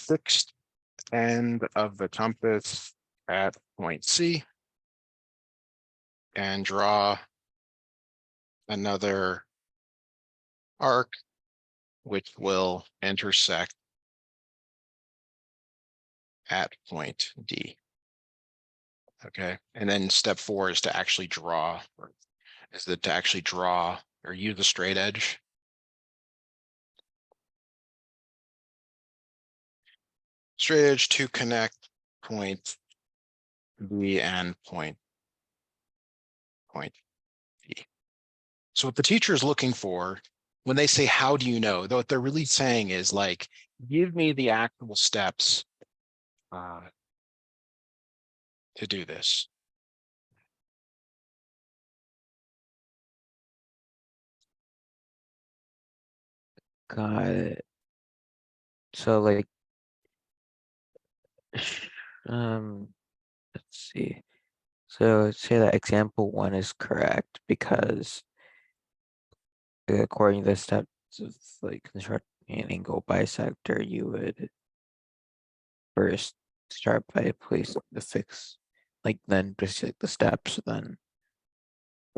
fixed end of the compass at point C and draw another arc which will intersect at point D. Okay, and then step 4 is to actually draw, or use the straight edge. Straight edge to connect point B and point B. So what the teacher is looking for when they say, how do you know? Though what they're really saying is like, give me the actual steps to do this. Got it. So like, let's see. So say that example 1 is correct because according to the steps of like constructing an angle bisector, you would first start by placing the fix, like then just like the steps, then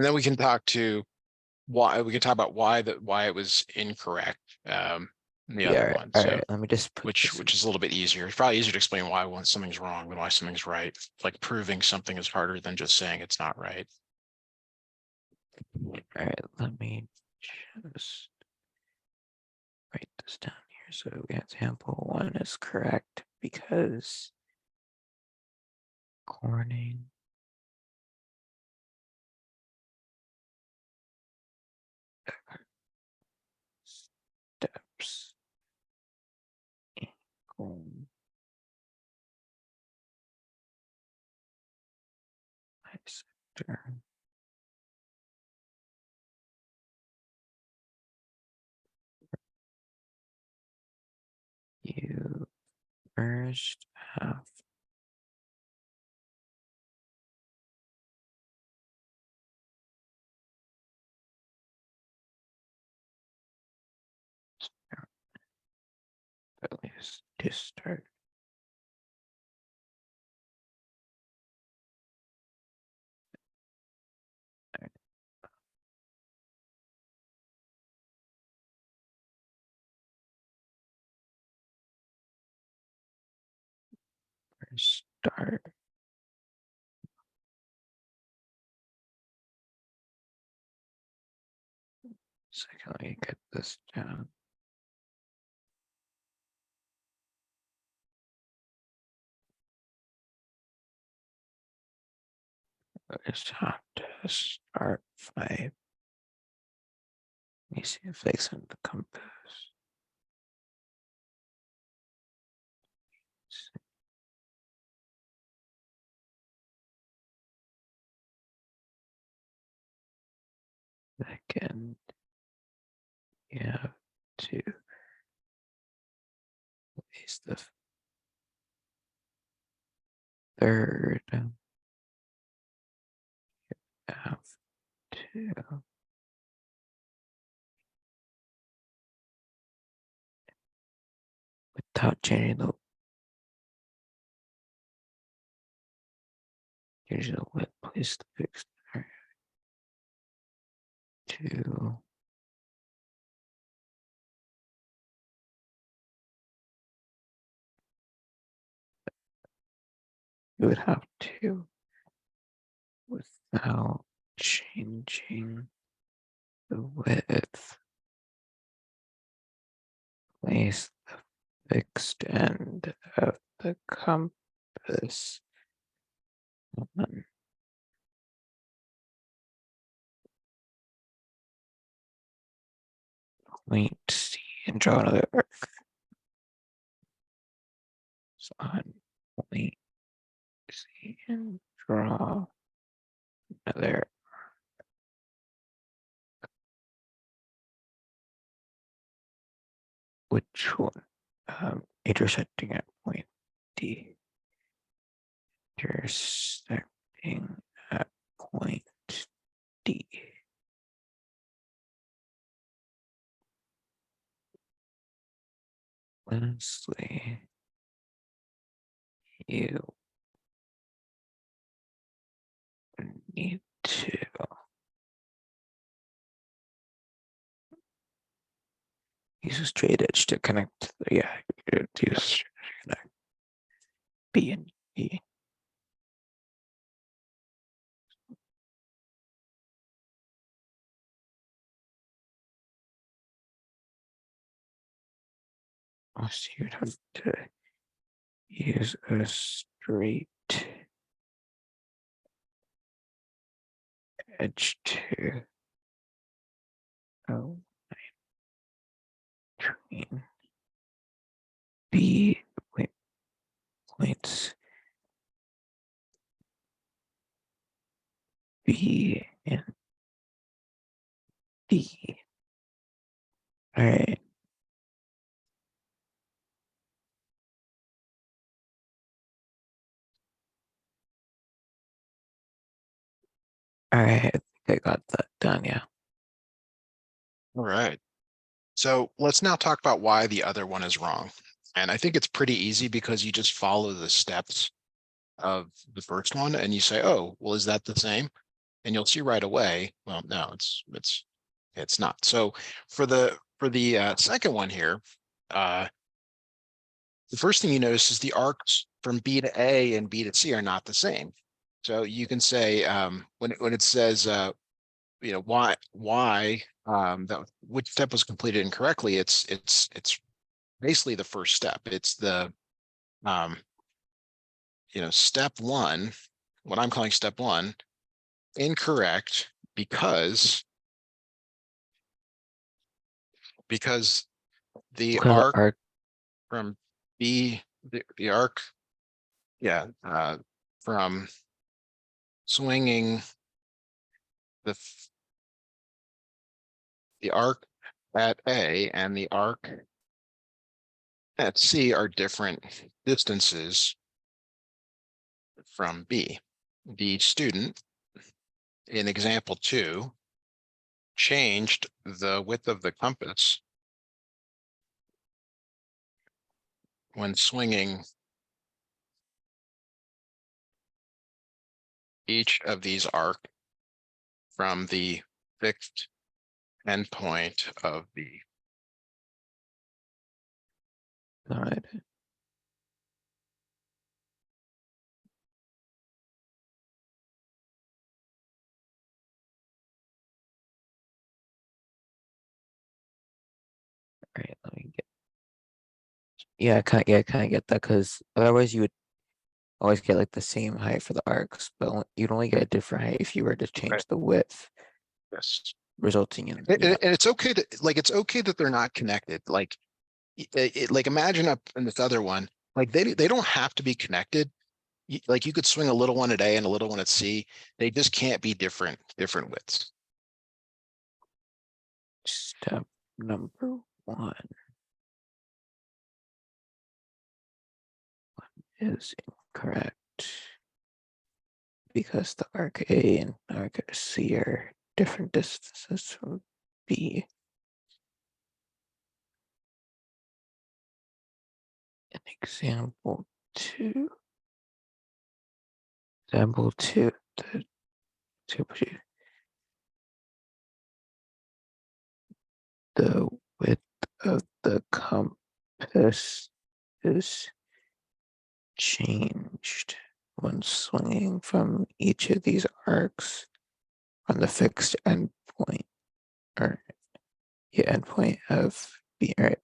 And then we can talk to why why it was incorrect. In the other one. all So right, let me just put which this is a little bit easier. It's probably easier to explain why something's wrong than why something's right. Like proving something is harder than just saying it's not right. all right, let me just write this down here. So example 1 is correct because Corning steps equal bisector. You first have at least to start. Start. Second, let me get this down. I just have to start by, let me see if they send the compass. Second, you have to place the third. You have to without changing the width, place the fixed area to you would have to, without changing the width, place the fixed end of the compass on point C and draw another arc. So on point C and draw another which one? Intersecting at point D. Intersecting at point D. Lastly, you need to use a straight edge to connect. Yeah, use connect B and E. So you'd have to use a straight edge to align between B points B and D. All right. All right. I think I got that done. Yeah. All right. So let's now talk about why the other one is wrong. And I think it's pretty easy because you just follow the steps of the first one and you say, oh, well, is that the same? And you'll see right away, well, no, it's not. So for the second one here, the first thing you notice is the arcs from B to A and B to C are not the same. So you can say when it says why that which step was completed incorrectly, it's basically the first step. It's the um step one, what I'm calling step one, incorrect because the Because the arc arc, from B, the arc, yeah, from swinging the the arc at A and the arc at C are different distances from B. The student in example 2 changed the width of the compass when swinging each of these arc from the fixed endpoint of B. all right. All right. Let me get. Yeah, I kind of get that because otherwise you would always get like the same height for the arcs, but you'd only get a different height if you were to Right. change the width, Yes. resulting in And it's okay to it's okay that they're not connected. Like like imagine up in this other one, like they don't have to be connected. Like you could swing a little one at A and a little one at C. They just can't be different widths. step number one is incorrect because the arc A and arc C are different distances from B. An example two. Example two. The width of the compass is changed when swinging from each of these arcs on the fixed endpoint or endpoint of B. All right.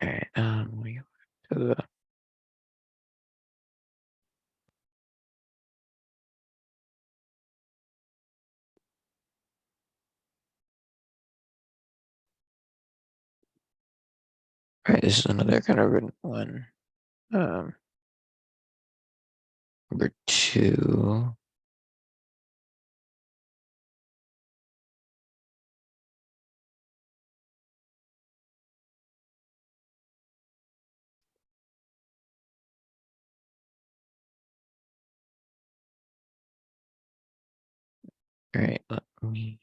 All right. We go to the all right. This is another kind of written one. Number two. All right. Let me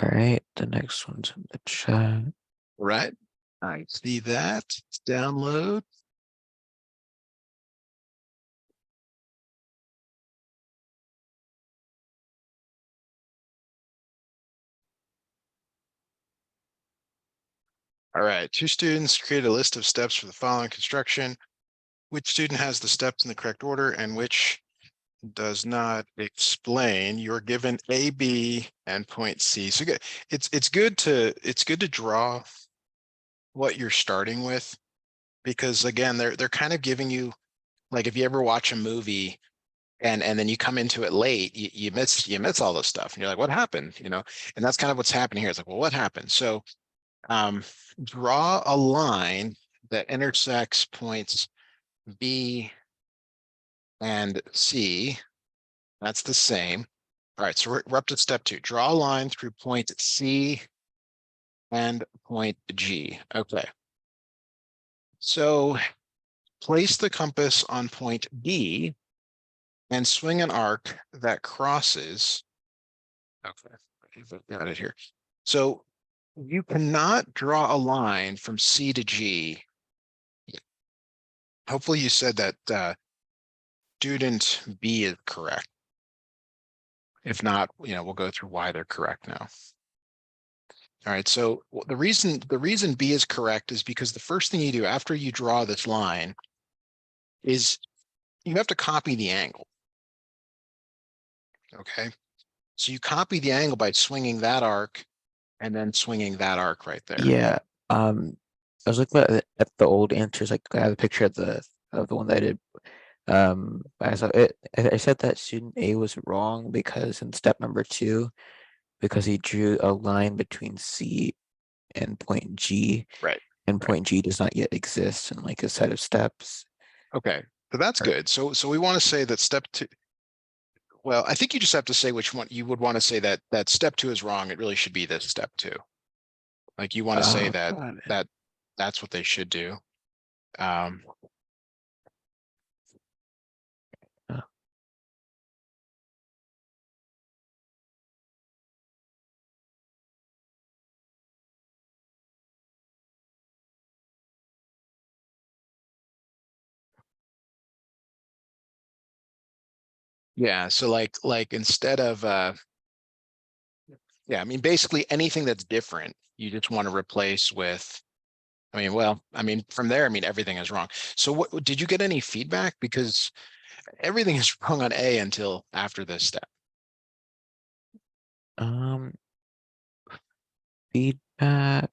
All right, the next one's in the chat. Right. I see that. Download. All right, 2 students create a list of steps for the following construction. Which student has the steps in the correct order and which does not explain? You're given A, B, and point C. So it's good to draw what you're starting with, because again, they're kind of giving you, like, if you ever watch a movie and then you come into it late, you miss all this stuff and you're like, what happened? And that's kind of what's happening here. It's like, well, what happened? So draw a line that intersects points B and C. That's the same. All right, so we're up to step 2. Draw a line through point C and point G. Okay. So place the compass on point B and swing an arc that crosses. Okay, I've got it here. So you cannot draw a line from C to G. Hopefully you said that student B is correct. If not, we'll go through why they're correct now. All right, so the reason B is correct is because the first thing you do after you draw this line is you have to copy the angle. Okay, so you copy the angle by swinging that arc and then swinging that arc right there. Yeah. I was looking at the old answers. Like I have a picture of the one that I did. I saw it. I said that student A was wrong because in step number 2, because he drew a line between C and point G, Right. and Right. point G does not yet exist in like a set of steps. Okay, so that's Or, good. So we want to say that step 2. Well, I think you just have to say which one you would want to say that step 2 is wrong. It really should be this step 2. Like you want to say that got it. that that's what they should do. Um, Uh, yeah, so like instead of yeah, I mean basically anything that's different, you just want to replace with, from there, everything is wrong. So what did you get any feedback? Because everything is wrong on A until after this step. um, feedback.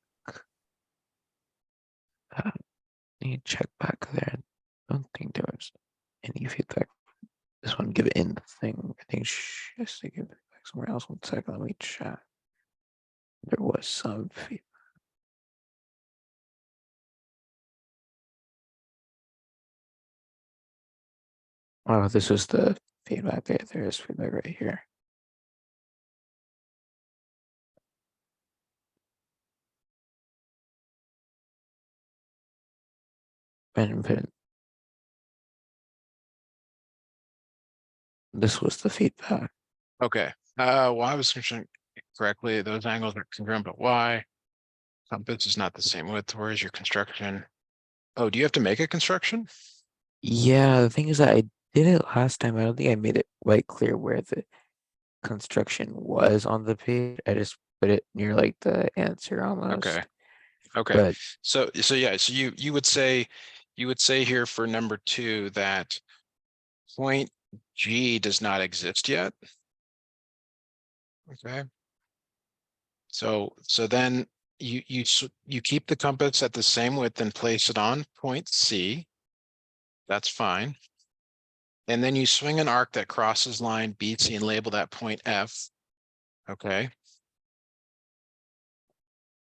Need to check back there. I don't think there was any feedback. This one, give it in the thing. I think she has to give it back somewhere else. 1 second, let me check. There was some feedback. Oh, this was the feedback there. There is feedback right here. And this was the feedback. Okay. Y was constructed correctly. Those angles are congruent, but Y compass is not the same width. Where is your construction? Oh, do you have to make a construction? Yeah, the thing is that I did it last time. I don't think I made it quite clear where the construction was on the page. I just put it near like the answer Okay. almost. Okay. But So yeah, so you would say here for number 2 that point G does not exist yet. Okay. So then you keep the compass at the same width and place it on point C. That's fine. And then you swing an arc that crosses line BC and label that point F. Okay.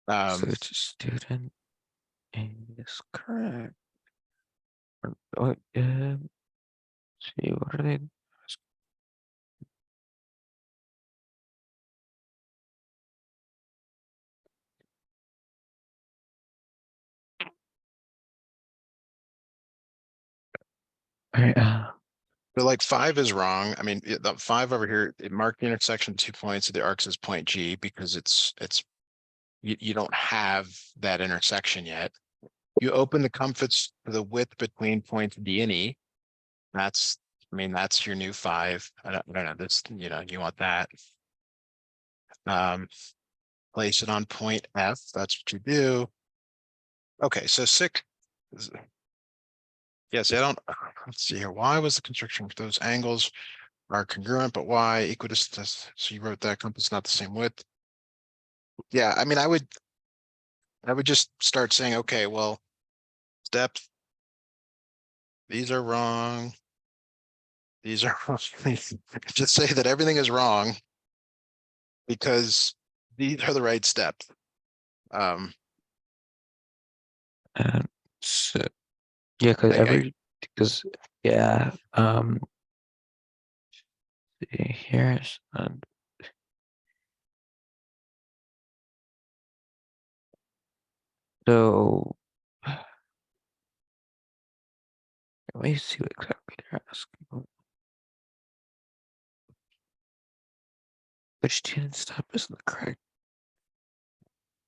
so Um, it's a student is correct. Oh, see, what are they? All right, So like 5 is wrong. I mean, the 5 over here, it marked the intersection 2 points of the arcs as point G because you don't have that intersection yet. You open the compass to the width between points D and E. That's, I mean, that's your new 5. I don't know, this, you want that. Place it on point F, that's what you do. Okay, so 6. Yes, I don't, let's see here. Why was the construction for those angles are congruent, but why equidistant? So you wrote that compass not the same width. Yeah, I mean, I would just start saying, okay, well, depth, these are wrong. These are wrong. Just say that everything is wrong because these are the right steps. And so, yeah, because yeah, here's so let me see what exactly they're asking. Which student step is in the correct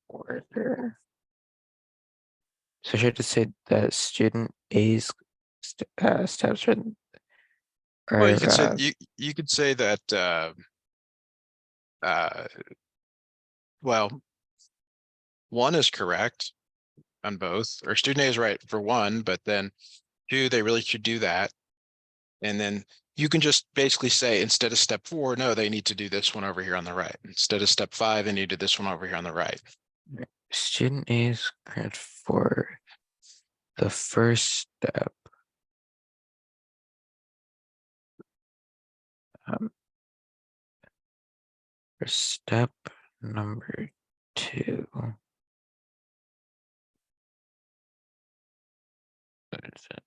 order? So should I just say that student A's steps Well, are you could say that uh well, 1 is correct on both, or student A is right for 1, but then 2, they really should do that. And then you can just basically say, instead of step 4, no, they need to do this one over here on the right. Instead of step 5, they need to do this one over here on the right. student A is correct for the first step. For step number 2. What is it?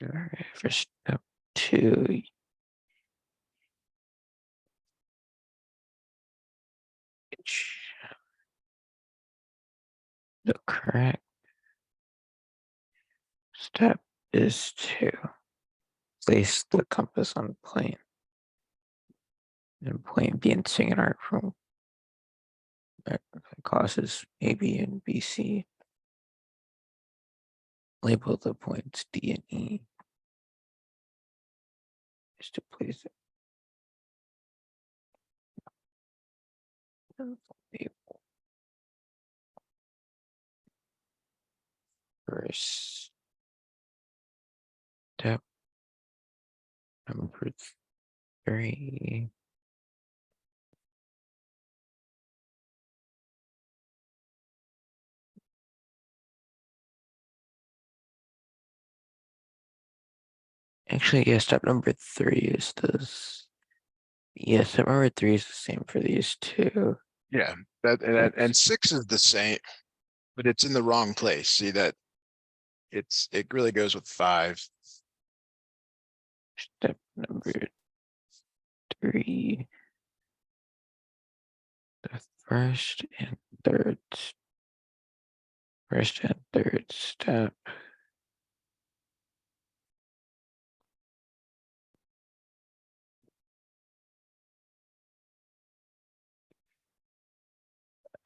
Alright, for step 2, the correct step is to place the compass on plane and plane B and singular from causes AB and BC. Label the points D and E is to place it. Label first step number 3. Actually, yeah, step number 3 is this. Yeah, step number 3 is the same for these two. Yeah, and 6 is the same, but it's in the wrong place. See that it really goes with 5. Step number 3. The first and third step.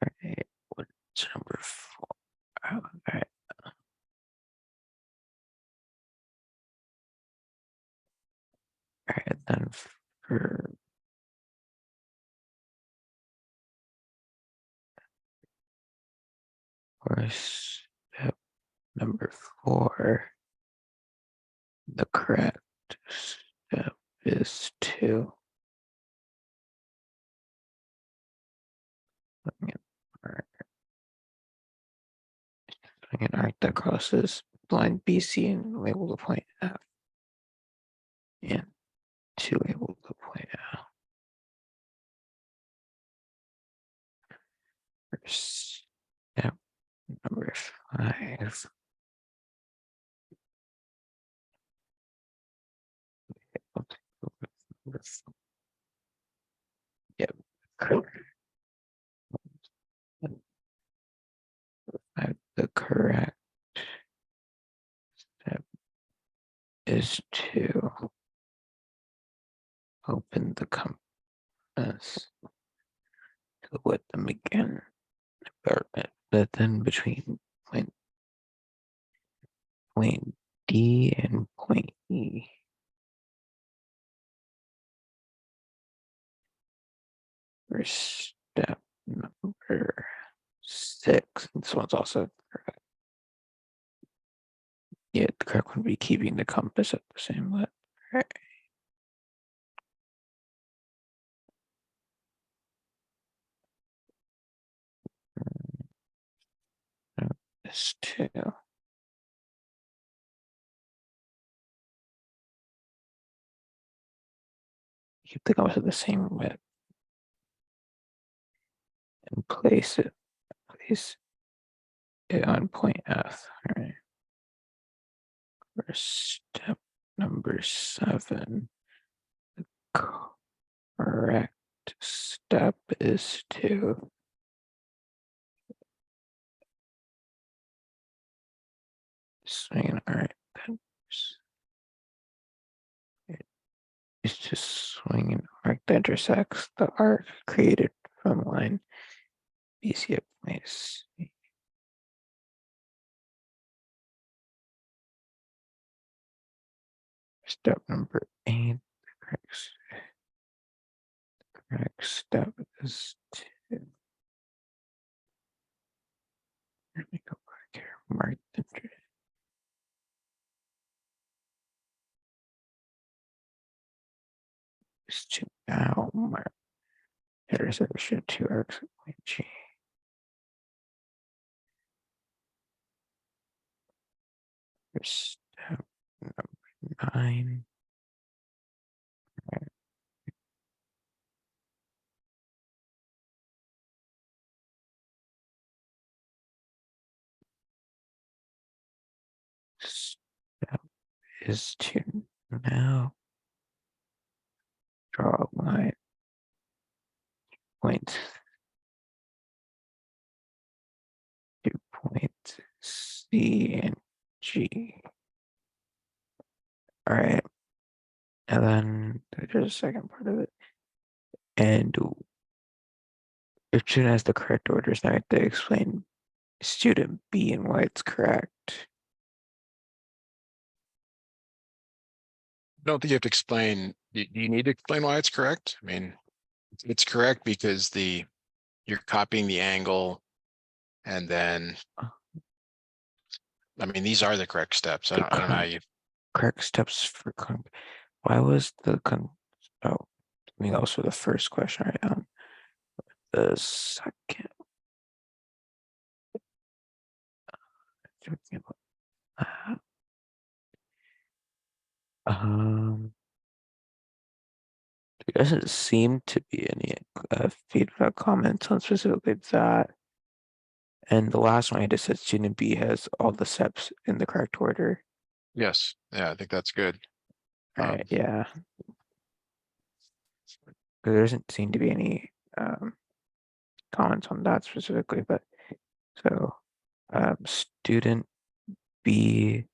Alright, what's number 4? Alright. Alright, then for step number 4, the correct step is to an arc that crosses line BC and label the point F. And to label the point F. First step number 5. Yep. is to open the compass to let them begin, but then between point D and point E. For step number 6, and this one's also correct. Yeah, the correct one would be keeping the compass at the same length. Right. This too. Keep the compass at the same width and place it on point F. All right. For step number 7, the correct step is to swing. All right, then it's just swing an arc that intersects the arc created from line BC at point C. Step number 8, the correct step is to, let me go back here, mark the is to now mark intersection 2 arcs at point G. For step number 9, step is to now draw a line point to point C and G. All right, and then there's a second part of it, and if student has the correct orders, now I have to explain student B and why it's correct. I don't think you have to explain, do you need to explain why it's correct? I mean, it's correct because you're copying the angle and then, I mean, these are the correct steps. I don't know how you, Correct steps for why was the oh, I mean that was for the first question, right? The second. Um, there doesn't seem to be any feedback comments on specifically that. And the last one I just said student B has all the steps in the correct order. yes, yeah, I think that's good. Right, yeah. There doesn't seem to be any comments on that specifically, but so student B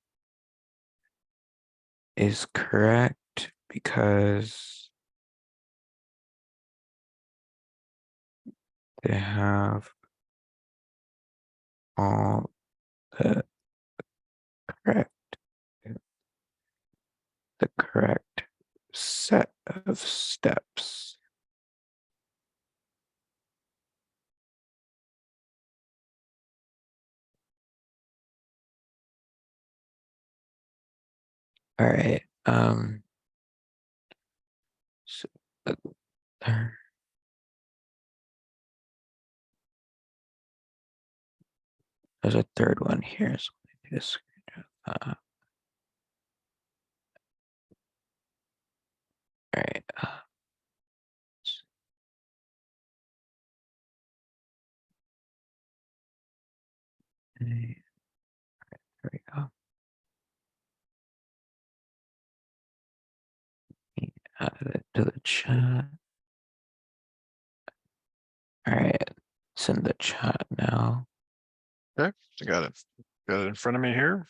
is correct because they have all the correct set of steps. All right. So there's a third one here. So let me just all right. There we go. Add it to the chat. All right. Send the chat now. Okay, I got it in front of me here.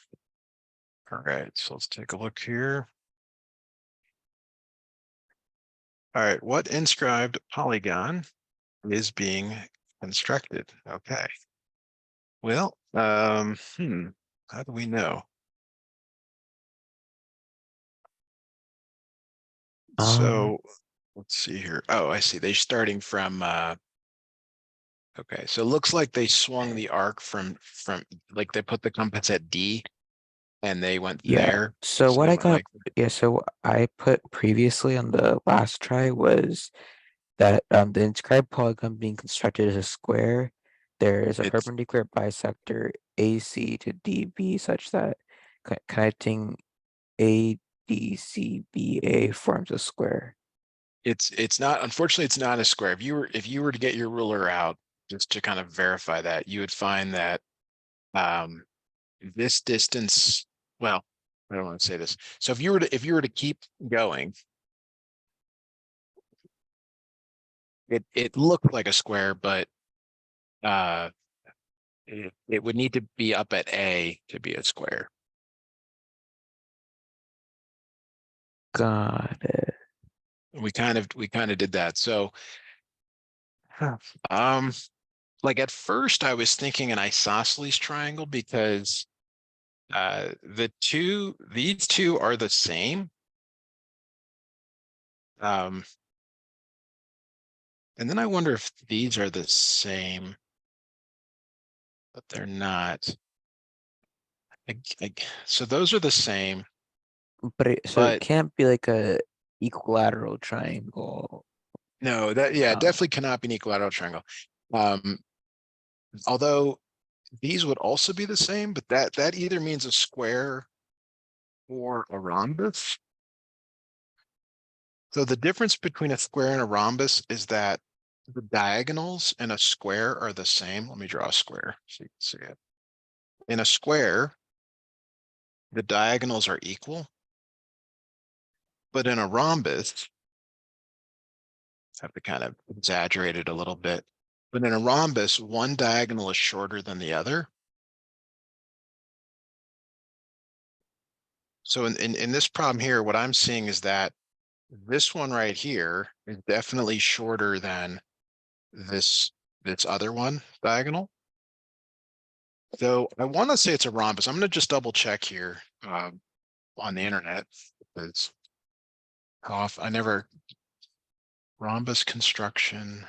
All right, so let's take a look here. All right, what inscribed polygon is being constructed? Okay. Well, how do we know? Um, So let's see here. Oh, I see. They're starting from okay, so it looks like they swung the arc from like they put the compass at D and they went yeah. there. So So what they I went got, like yeah, so I put previously on the last try was that the inscribed polygon being constructed as a square, there is a it's perpendicular bisector AC to DB such that connecting ADCBA forms a square. it's not, unfortunately it's not a square. If you were to get your ruler out just to kind of verify that, you would find that um this distance, well, I don't want to say this. So if you were to keep going, it looked like a square, but uh it would need to be up at A to be a square. Got it. We kind of did that. So huh, um like at first I was thinking an isosceles triangle because these two are the same. Um and then I wonder if these are the same, but they're not. So those are the same, But so it but can't be like a equilateral triangle. no, that yeah, Uh, definitely cannot be an equilateral triangle. Um, although these would also be the same, but that either means a square or a rhombus. So the difference between a square and a rhombus is that the diagonals in a square are the same. Let me draw a square so you can see it. In a square, the diagonals are equal, but in a rhombus, I have to kind of exaggerate it a little bit. But in a rhombus, one diagonal is shorter than the other. So in this problem here, what I'm seeing is that this one right here is definitely shorter than this this other one diagonal. So I want to say it's a rhombus. I'm going to just double check here on the internet. It's off. I never rhombus construction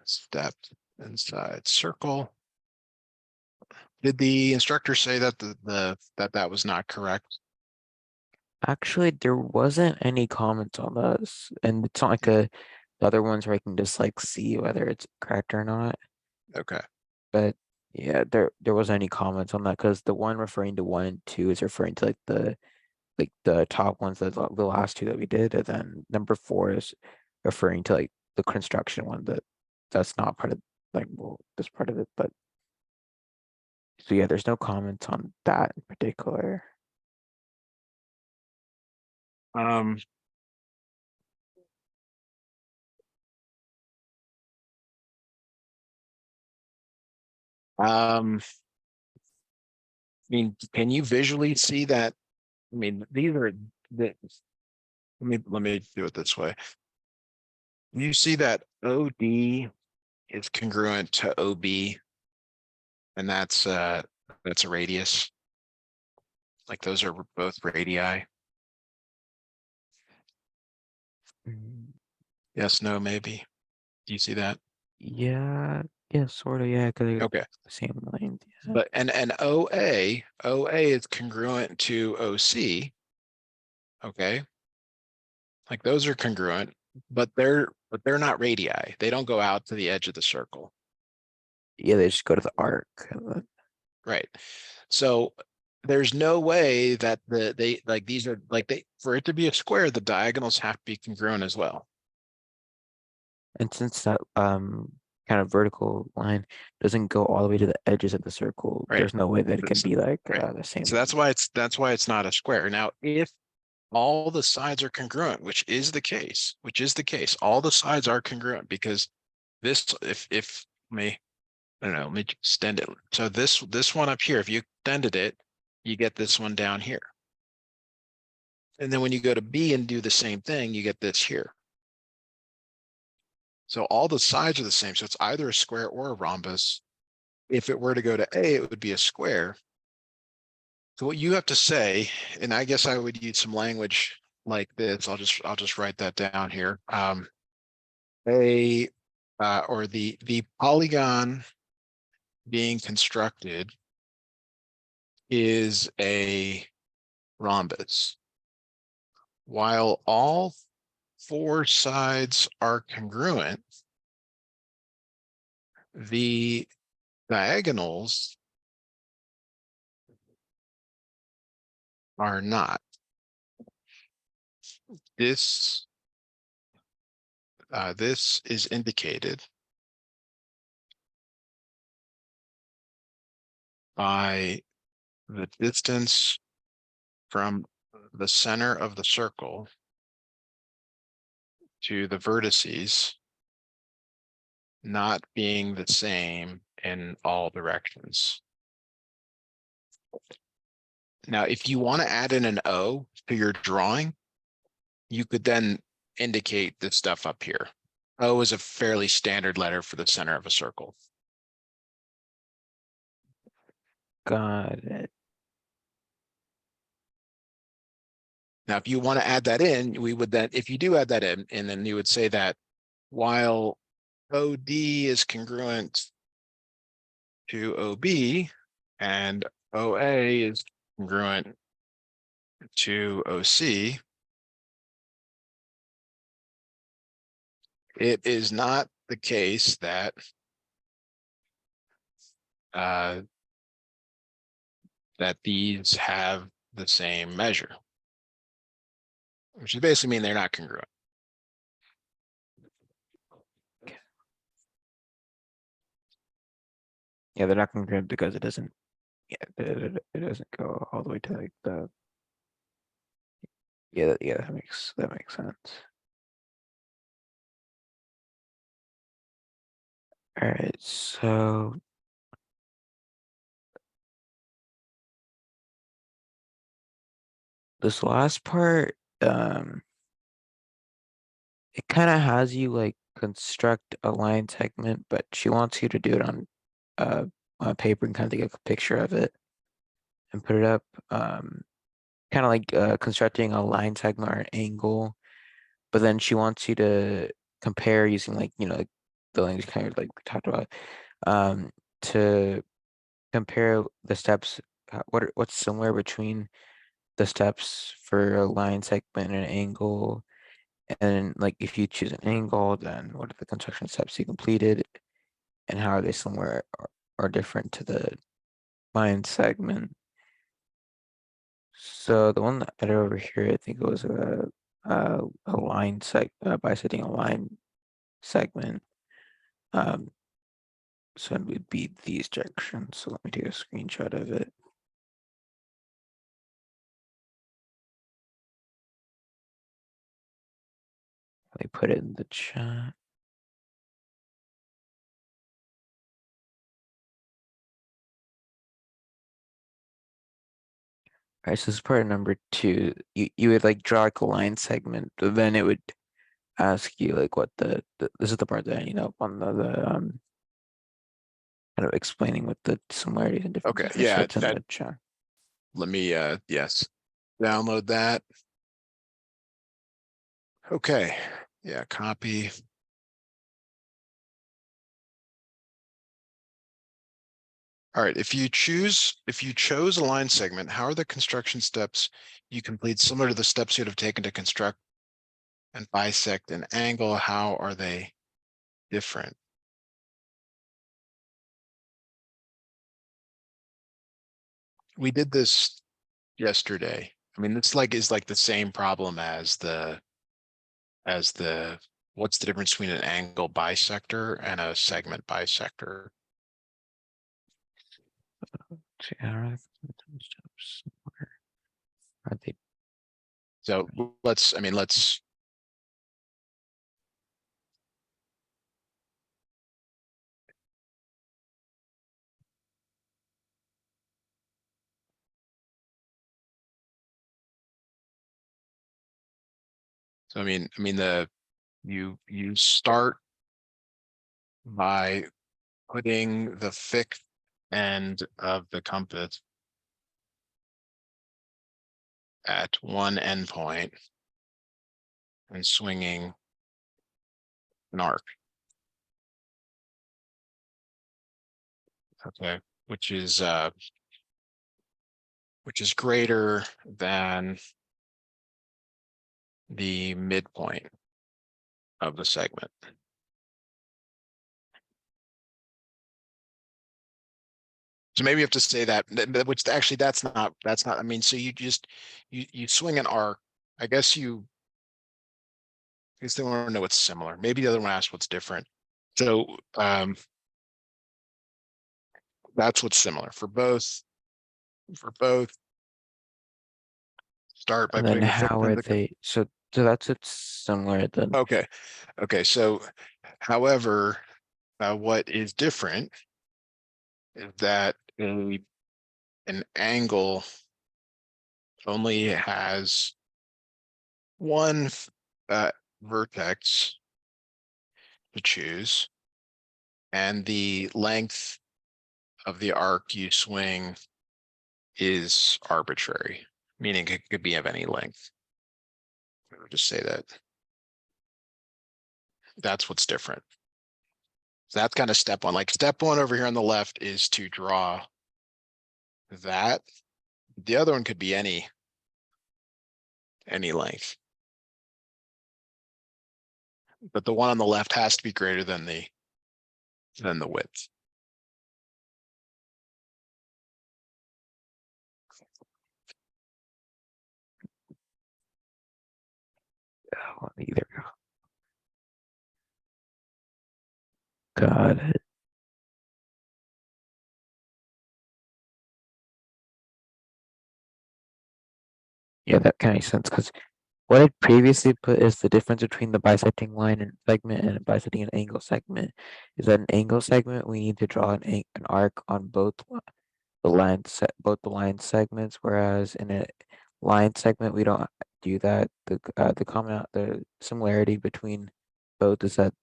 step inside circle. Did the instructor say that that was not correct? Actually, there wasn't any comments on this, and it's not like Hmm, a the other ones where I can just like see whether it's correct or not. okay. But yeah, there wasn't any comments on that because the one referring to 1 and 2 is referring to like the top ones, the last two that we did, and then number 4 is referring to like the construction one that's not part of like well that's part of it. But so yeah, there's no comments on that in particular. Um, I mean, can you visually see that? I mean, these are the, let me do it this way. You see that OD is congruent to OB, and that's a radius. Like those are both radii. Mm, Yes, no, maybe. Do you see that? yeah, yeah, sort of, yeah, because they're Okay. the same length. Yeah. But and OA is congruent to OC. Okay. Like those are congruent, but they're not radii. They don't go out to the edge of the circle. Yeah, they just go to the arc. Right. So there's no way that they like these are like they for it to be a square, the diagonals have to be congruent as well. And since that kind of vertical line doesn't go all the way to the edges of the circle, Right. there's no way that it can That's- be like Right. the So same. that's why it's not a square. Now, if all the sides are congruent, which is the case, all the sides are congruent because this, if let me, I don't know, let me extend it. So this one up here, if you extended it, you get this one down here. And then when you go to B and do the same thing, you get this here. So all the sides are the same. So it's either a square or a rhombus. If it were to go to A, it would be a square. So what you have to say, and I guess I would use some language like this. I'll just write that down here. A or the polygon being constructed is a rhombus. While all four sides are congruent, the diagonals are not. This this is indicated by the distance from the center of the circle to the vertices not being the same in all directions. Now, if you want to add in an O to your drawing, you could then indicate this stuff up here. O is a fairly standard letter for the center of a circle. Got it. Now, if you want to add that in, we would then, if you do add that in, and then you would say that while OD is congruent to OB and OA is congruent to OC, it is not the case that that these have the same measure, which is basically mean they're not congruent. Yeah, they're not congruent because it doesn't. Yeah, it doesn't go all the way to like the. Yeah, yeah, that makes sense. All right, so this last part, it kind of has you like construct a line segment, but she wants you to do it uh on paper and kind of take a picture of it and put it up. Kind of like constructing a line segment or an angle, but then she wants you to compare using like like the language kind of like we talked about, um, to compare the steps. What's similar between the steps for a line segment and an angle, and like if you choose an angle, then what are the construction steps you completed, and how are they similar or different to the line segment? So the one that I over here, I think it was a line bisecting a line segment. Um, so it would be these directions. So let me take a screenshot of it. Let me put it in the chat. All right, so this is part number 2. You would like draw like a line segment, but then it would ask you like what this is the part that I need up on the kind of explaining what the similarities and Okay, differences are. So yeah, it's in that the chat. let me yes, download that. Okay, yeah, copy. All right, if you chose a line segment, how are the construction steps you complete similar to the steps you'd have taken to construct and bisect an angle? How are they different? We did this yesterday. I mean, it's like is like the same problem as the what's the difference between an angle bisector and a segment bisector? See, how are the steps similar? Are they So let's, I mean, let's So you start by putting the fixed end of the compass at one endpoint and swinging an arc. Okay, which is greater than the midpoint of the segment. So maybe you have to say that, which actually that's not, I mean, so you swing an arc. I guess they want to know what's similar. Maybe the other one asked what's different. So that's what's similar for both. Start by And then putting the fixed how end are of the. they? So that's what's similar then. Okay. Okay. So, however, what is different is that an angle only has one vertex to choose, and the length of the arc you swing is arbitrary, meaning it could be of any length. I'll just say that. That's what's different. So that's kind of step one. Like step one over here on the left is to draw that. The other one could be any length. But the one on the left has to be greater than the width. Oh, either. Got it. Yeah, that kind of makes sense because what I previously put is the difference between the bisecting line and segment and bisecting an angle segment is that an angle segment we need to draw an arc on both the line segments, whereas in a line segment we don't do that. The similarity between both is that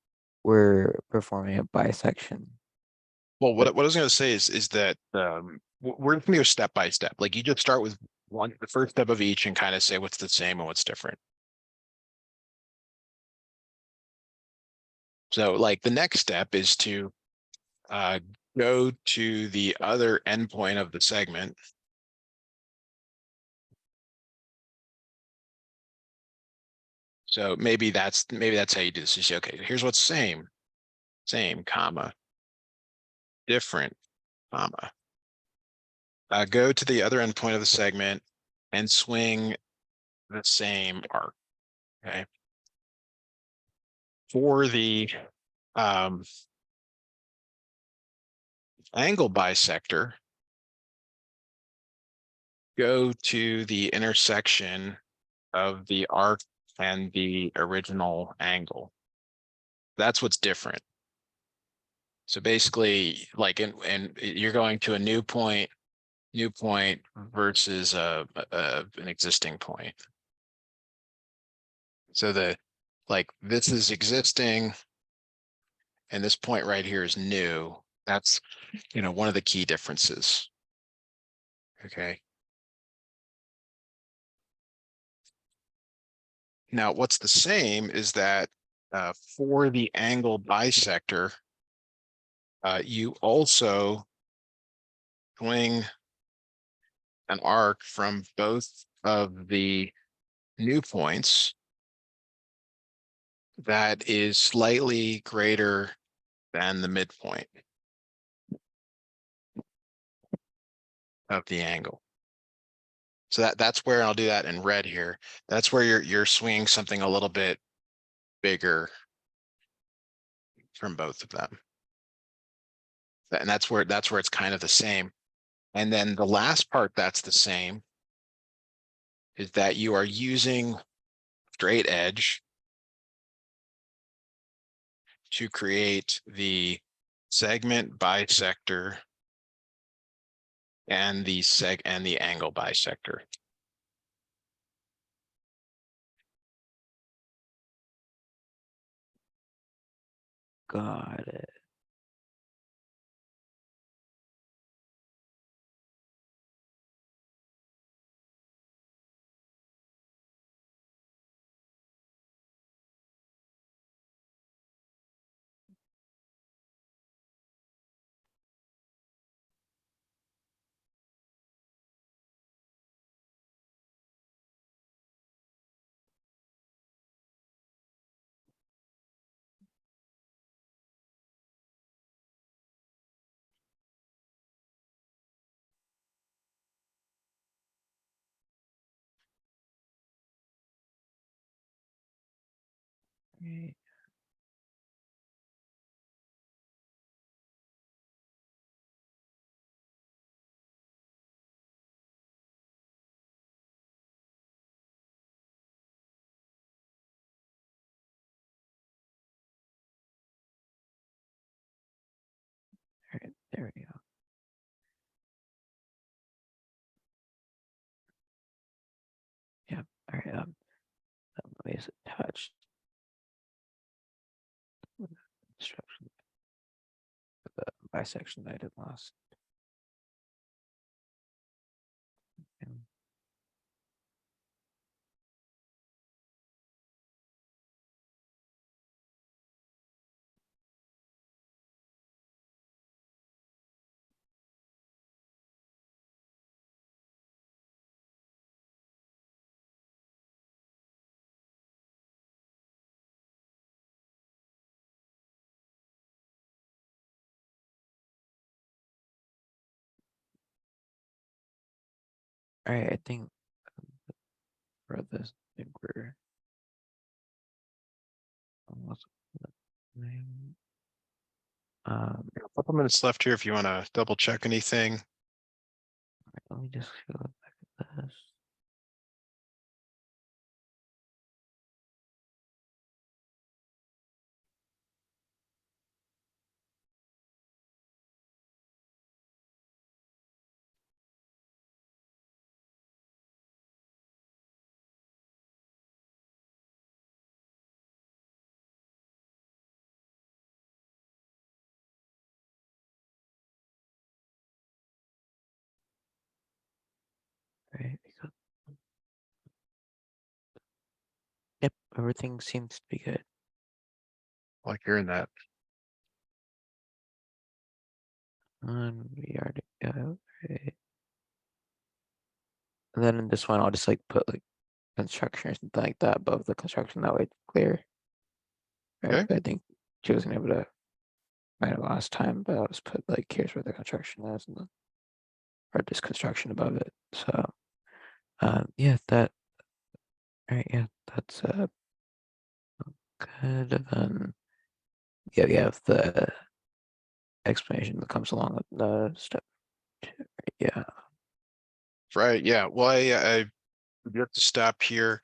we're performing a bisection. Well, But what I was going to say is that we're going to go step by step. Like you just start with the first step of each and kind of say what's the same and what's different. So like the next step is to go to the other endpoint of the segment. So maybe that's how you do this. You say, okay, here's what's same, comma, different, comma. Go to the other endpoint of the segment and swing the same arc. Okay. For the angle bisector, go to the intersection of the arc and the original angle. That's what's different. So basically, like and you're going to a new point versus an existing point. So this is existing and this point right here is new. That's one of the key differences. Okay. Now, what's the same is that for the angle bisector, you also swing an arc from both of the new points that is slightly greater than the midpoint of the angle. So that's where I'll do that in red here. That's where you're swinging something a little bit bigger from both of them. And that's where it's kind of the same. And then the last part that's the same is that you are using straight edge to create the segment bisector and the angle bisector. got it. Right. All right, there we go. Yeah, all right, let me just attach the instruction for the bisection that I did last. And all right, I think for this, I think we're almost nine. A couple minutes left here if you want to double check anything. Let me just go back at this. Right, because yep, everything seems to be good. Like you're in that. And we already go, right. And then in this one, I'll just like put like construction or something like that above the construction, that way it's clear. Right, Okay. I think she wasn't able to find it last time, but I'll just put like, here's where the construction is, and then or just construction above it. So, yeah, that, right, yeah, that's good. And then, yeah, we have the explanation that comes along with the step two, right? Yeah, Right. Yeah. Well, I do have to stop here.